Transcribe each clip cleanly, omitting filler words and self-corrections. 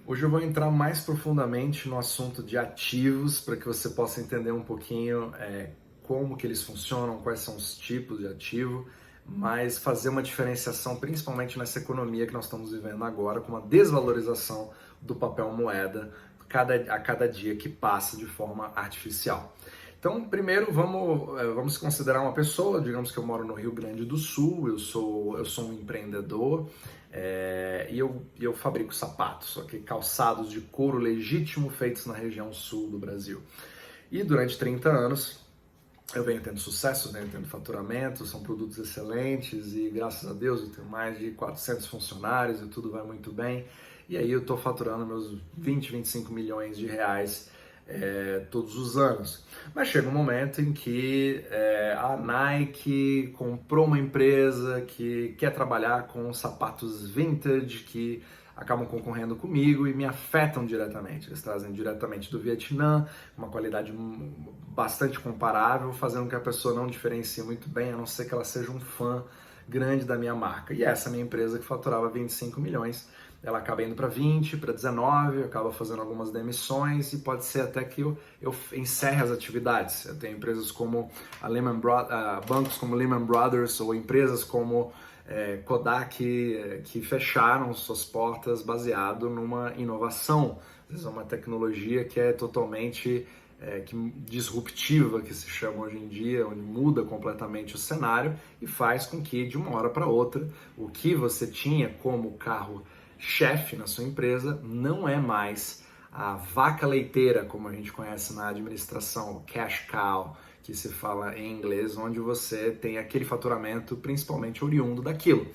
Hoje eu vou entrar mais profundamente no assunto de ativos para que você possa entender um pouquinho como que eles funcionam, quais são os tipos de ativo, mas fazer uma diferenciação principalmente nessa economia que nós estamos vivendo agora, com uma desvalorização do papel moeda a cada dia que passa de forma artificial. Então, primeiro vamos considerar uma pessoa, digamos que eu moro no Rio Grande do Sul, eu sou um empreendedor, e eu fabrico sapatos, okay? Calçados de couro legítimo feitos na região sul do Brasil. E durante 30 anos eu venho tendo sucesso, venho tendo faturamento, são produtos excelentes e graças a Deus eu tenho mais de 400 funcionários e tudo vai muito bem. E aí eu estou faturando meus 25 milhões de reais todos os anos. Mas chega um momento em que a Nike comprou uma empresa que quer trabalhar com sapatos vintage que acabam concorrendo comigo e me afetam diretamente. Eles trazem diretamente do Vietnã, uma qualidade bastante comparável, fazendo com que a pessoa não diferencie muito bem, a não ser que ela seja um fã grande da minha marca. E essa minha empresa que faturava 25 milhões, ela acaba indo para 20, para 19, acaba fazendo algumas demissões e pode ser até que eu encerre as atividades. Eu tenho empresas como bancos como Lehman Brothers ou empresas como Kodak que fecharam suas portas baseado numa inovação, às vezes uma tecnologia que é totalmente disruptiva, que se chama hoje em dia, onde muda completamente o cenário e faz com que de uma hora para outra o que você tinha como carro-chefe na sua empresa não é mais a vaca leiteira, como a gente conhece na administração, o cash cow, que se fala em inglês, onde você tem aquele faturamento principalmente oriundo daquilo.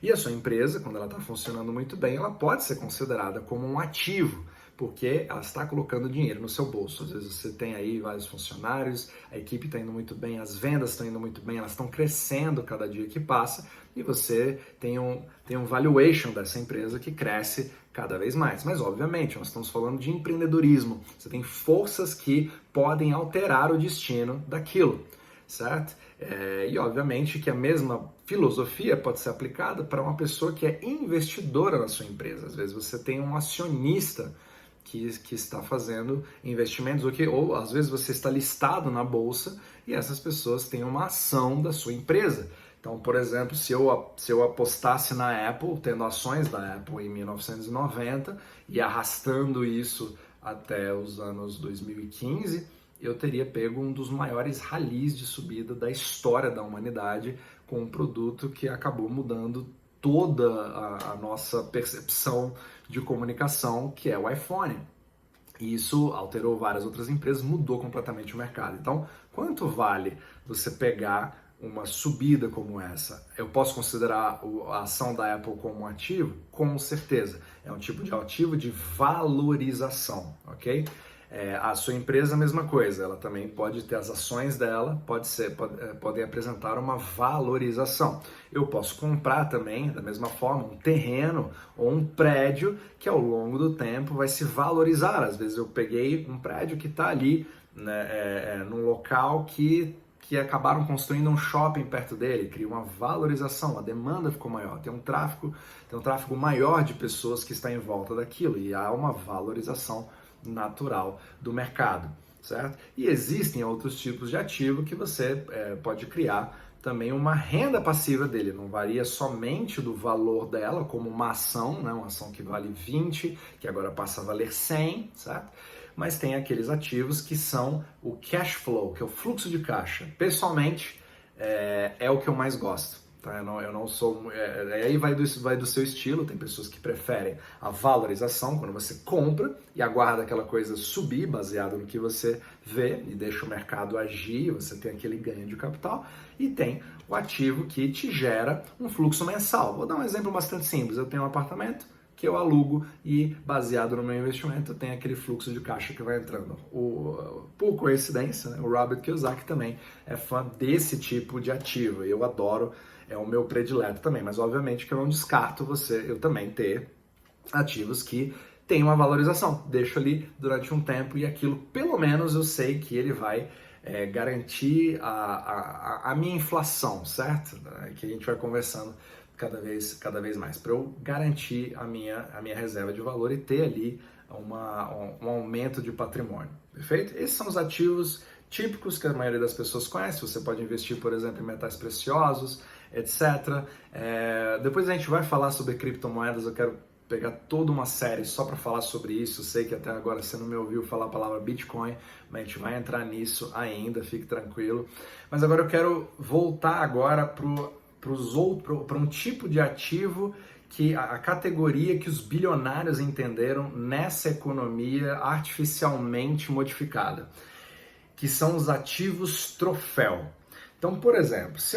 E a sua empresa, quando ela está funcionando muito bem, ela pode ser considerada como um ativo, porque ela está colocando dinheiro no seu bolso. Às vezes você tem aí vários funcionários, a equipe está indo muito bem, as vendas estão indo muito bem, elas estão crescendo cada dia que passa e você tem um valuation dessa empresa que cresce cada vez mais. Mas, obviamente, nós estamos falando de empreendedorismo. Você tem forças que podem alterar o destino daquilo, certo? E, obviamente, que a mesma filosofia pode ser aplicada para uma pessoa que é investidora na sua empresa. Às vezes você tem um acionista que está fazendo investimentos, ou às vezes você está listado na bolsa e essas pessoas têm uma ação da sua empresa. Então, por exemplo, se eu apostasse na Apple, tendo ações da Apple em 1990 e arrastando isso até os anos 2015, eu teria pego um dos maiores ralis de subida da história da humanidade com um produto que acabou mudando toda a nossa percepção de comunicação, que é o iPhone. E isso alterou várias outras empresas, mudou completamente o mercado. Então, quanto vale você pegar uma subida como essa? Eu posso considerar a ação da Apple como um ativo? Com certeza. É um tipo de ativo de valorização, ok? A sua empresa, a mesma coisa, ela também pode ter as ações dela, podem apresentar uma valorização. Eu posso comprar também, da mesma forma, um terreno ou um prédio que ao longo do tempo vai se valorizar. Às vezes eu peguei um prédio que está ali, né, num local que acabaram construindo um shopping perto dele, cria uma valorização, a demanda ficou maior, tem um tráfego maior de pessoas que está em volta daquilo e há uma valorização natural do mercado, certo? E existem outros tipos de ativo que você pode criar também uma renda passiva dele, não varia somente do valor dela, como uma ação, né? Uma ação que vale 20, que agora passa a valer 100, certo? Mas tem aqueles ativos que são o cash flow, que é o fluxo de caixa. Pessoalmente, é o que eu mais gosto. Tá? Eu não sou. Aí vai do seu estilo. Tem pessoas que preferem a valorização, quando você compra e aguarda aquela coisa subir, baseado no que você vê, e deixa o mercado agir, você tem aquele ganho de capital. E tem o ativo que te gera um fluxo mensal. Vou dar um exemplo bastante simples. Eu tenho um apartamento que eu alugo e, baseado no meu investimento, tem aquele fluxo de caixa que vai entrando. Por coincidência, né, o Robert Kiyosaki também é fã desse tipo de ativo. Eu adoro, é o meu predileto também, mas obviamente que eu não descarto eu também ter ativos que têm uma valorização. Deixo ali durante um tempo e aquilo, pelo menos, eu sei que ele vai garantir a minha inflação, certo? Que a gente vai conversando cada vez mais, para eu garantir a minha reserva de valor e ter ali um aumento de patrimônio, perfeito? Esses são os ativos típicos que a maioria das pessoas conhece. Você pode investir, por exemplo, em metais preciosos, etc. Depois a gente vai falar sobre criptomoedas, eu quero pegar toda uma série só para falar sobre isso. Eu sei que até agora você não me ouviu falar a palavra Bitcoin, mas a gente vai entrar nisso ainda, fique tranquilo. Mas agora eu quero voltar agora para um tipo de ativo que a categoria que os bilionários entenderam nessa economia artificialmente modificada, que são os ativos troféu. Então, por exemplo, se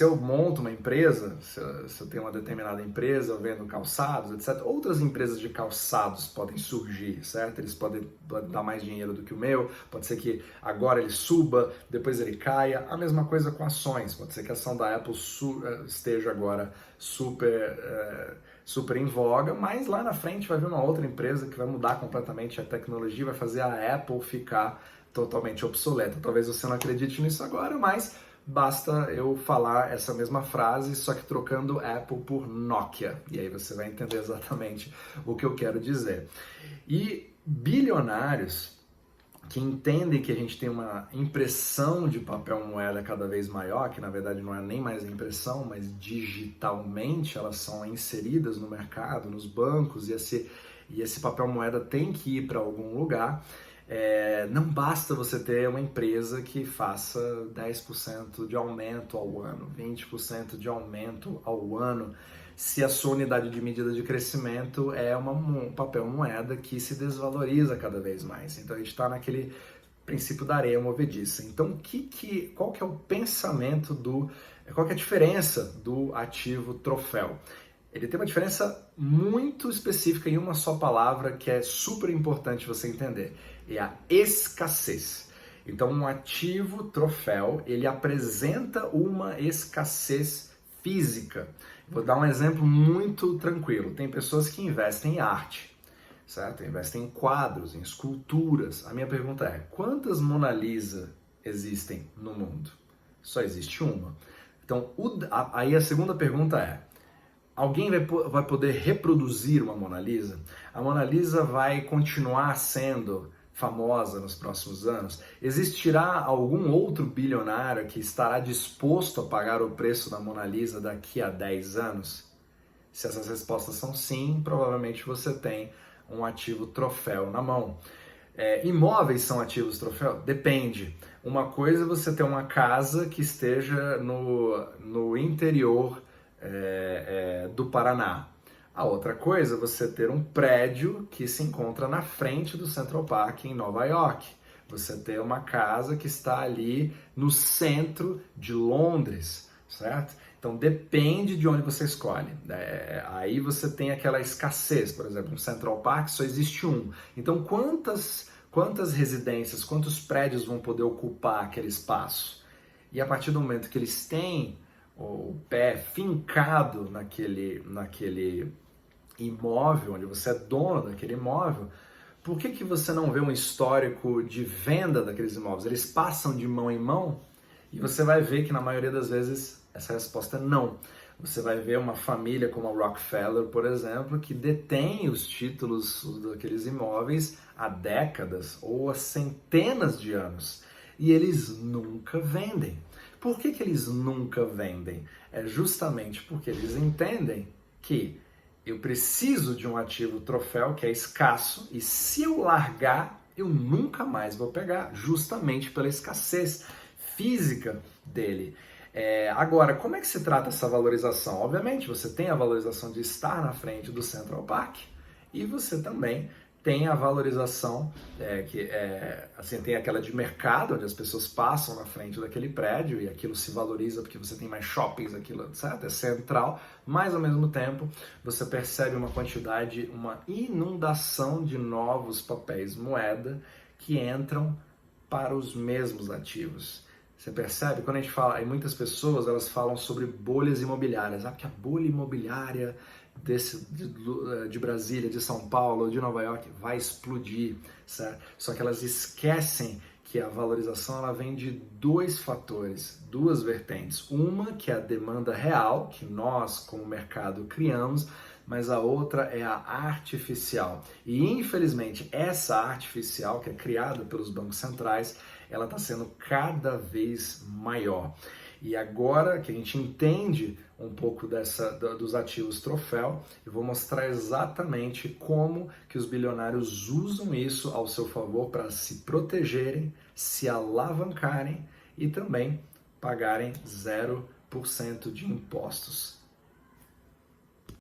eu monto uma empresa, se eu tenho uma determinada empresa, eu vendo calçados, etc., outras empresas de calçados podem surgir, certo? Eles podem dar mais dinheiro do que o meu, pode ser que agora ele suba, depois ele caia. A mesma coisa com ações, pode ser que a ação da Apple esteja agora super em voga, mas lá na frente vai vir uma outra empresa que vai mudar completamente a tecnologia, vai fazer a Apple ficar totalmente obsoleta. Talvez você não acredite nisso agora, mas basta eu falar essa mesma frase, só que trocando Apple por Nokia. E aí você vai entender exatamente o que eu quero dizer. E bilionários que entendem que a gente tem uma impressão de papel moeda cada vez maior, que na verdade não é nem mais impressão, mas digitalmente elas são inseridas no mercado, nos bancos, e esse papel moeda tem que ir para algum lugar. Não basta você ter uma empresa que faça 10% de aumento ao ano, 20% de aumento ao ano, se a sua unidade de medida de crescimento é um papel moeda que se desvaloriza cada vez mais. Então a gente está naquele princípio da areia movediça. Então qual que é o pensamento qual que é a diferença do ativo troféu? Ele tem uma diferença muito específica em uma só palavra que é super importante você entender. É a escassez. Então, um ativo troféu, ele apresenta uma escassez física. Vou dar um exemplo muito tranquilo. Tem pessoas que investem em arte, certo? Investem em quadros, em esculturas. A minha pergunta é, quantas Mona Lisa existem no mundo? Só existe uma. Então, aí a segunda pergunta é, alguém vai poder reproduzir uma Mona Lisa? A Mona Lisa vai continuar sendo famosa nos próximos anos? Existirá algum outro bilionário que estará disposto a pagar o preço da Mona Lisa daqui a 10 anos? Se essas respostas são sim, provavelmente você tem um ativo troféu na mão. Imóveis são ativos troféu? Depende. Uma coisa é você ter uma casa que esteja no interior do Paraná. A outra coisa é você ter um prédio que se encontra na frente do Central Park em Nova York. Você ter uma casa que está ali no centro de Londres, certo? Então depende de onde você escolhe. Aí você tem aquela escassez, por exemplo, no Central Park só existe um. Então quantas residências, quantos prédios vão poder ocupar aquele espaço? E a partir do momento que eles têm o pé fincado naquele imóvel, onde você é dono daquele imóvel, por que você não vê um histórico de venda daqueles imóveis? Eles passam de mão em mão e você vai ver que na maioria das vezes essa resposta é não. Você vai ver uma família como a Rockefeller, por exemplo, que detém os títulos daqueles imóveis há décadas ou há centenas de anos e eles nunca vendem. Por que eles nunca vendem? É justamente porque eles entendem que eu preciso de um ativo troféu que é escasso e se eu largar, eu nunca mais vou pegar, justamente pela escassez física dele. Agora, como é que se trata essa valorização? Obviamente, você tem a valorização de estar na frente do Central Park e você também tem a valorização, tem aquela de mercado, onde as pessoas passam na frente daquele prédio e aquilo se valoriza porque você tem mais shoppings, aquilo, etc. É central, mas ao mesmo tempo você percebe uma quantidade, uma inundação de novos papéis moeda que entram para os mesmos ativos. Você percebe? Quando a gente fala, e muitas pessoas elas falam sobre bolhas imobiliárias, porque a bolha imobiliária de Brasília, de São Paulo, de Nova York vai explodir, certo? Só que elas esquecem que a valorização ela vem de dois fatores, duas vertentes. Uma que é a demanda real, que nós como mercado criamos, mas a outra é a artificial. E infelizmente essa artificial, que é criada pelos bancos centrais, ela está sendo cada vez maior. E agora que a gente entende um pouco dos ativos troféu, eu vou mostrar exatamente como que os bilionários usam isso ao seu favor para se protegerem, se alavancarem e também pagarem 0% de impostos.